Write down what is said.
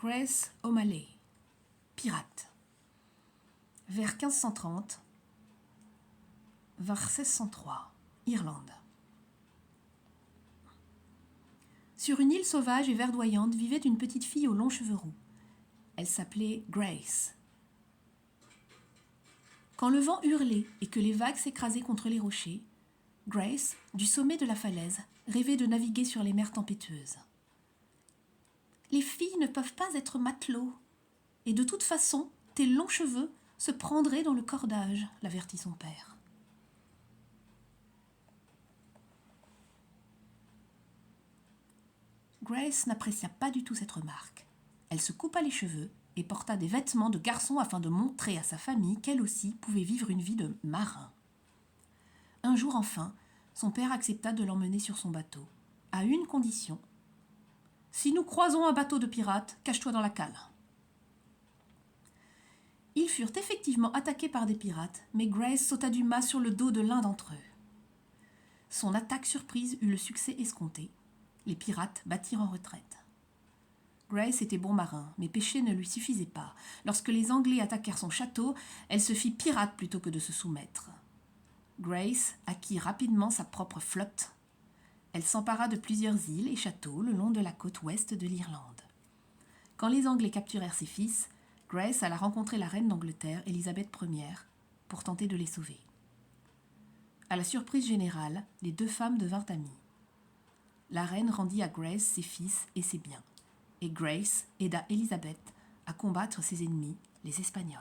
Grace O'Malley, pirate. Vers 1530, vers 1603, Irlande. Sur une île sauvage et verdoyante vivait une petite fille aux longs cheveux roux. Elle s'appelait Grace. Quand le vent hurlait et que les vagues s'écrasaient contre les rochers, Grace, du sommet de la falaise, rêvait de naviguer sur les mers tempétueuses. Les filles ne peuvent pas être matelots, et de toute façon, tes longs cheveux se prendraient dans le cordage, l'avertit son père. Grace n'apprécia pas du tout cette remarque. Elle se coupa les cheveux et porta des vêtements de garçon afin de montrer à sa famille qu'elle aussi pouvait vivre une vie de marin. Un jour enfin, son père accepta de l'emmener sur son bateau, à une condition. « Si nous croisons un bateau de pirates, cache-toi dans la cale. » Ils furent effectivement attaqués par des pirates, mais Grace sauta du mât sur le dos de l'un d'entre eux. Son attaque surprise eut le succès escompté. Les pirates battirent en retraite. Grace était bon marin, mais pêcher ne lui suffisait pas. Lorsque les Anglais attaquèrent son château, elle se fit pirate plutôt que de se soumettre. Grace acquit rapidement sa propre flotte. Elle s'empara de plusieurs îles et châteaux le long de la côte ouest de l'Irlande. Quand les Anglais capturèrent ses fils, Grace alla rencontrer la reine d'Angleterre, Élisabeth Ier, pour tenter de les sauver. À la surprise générale, les deux femmes devinrent amies. La reine rendit à Grace ses fils et ses biens, et Grace aida Élisabeth à combattre ses ennemis, les Espagnols.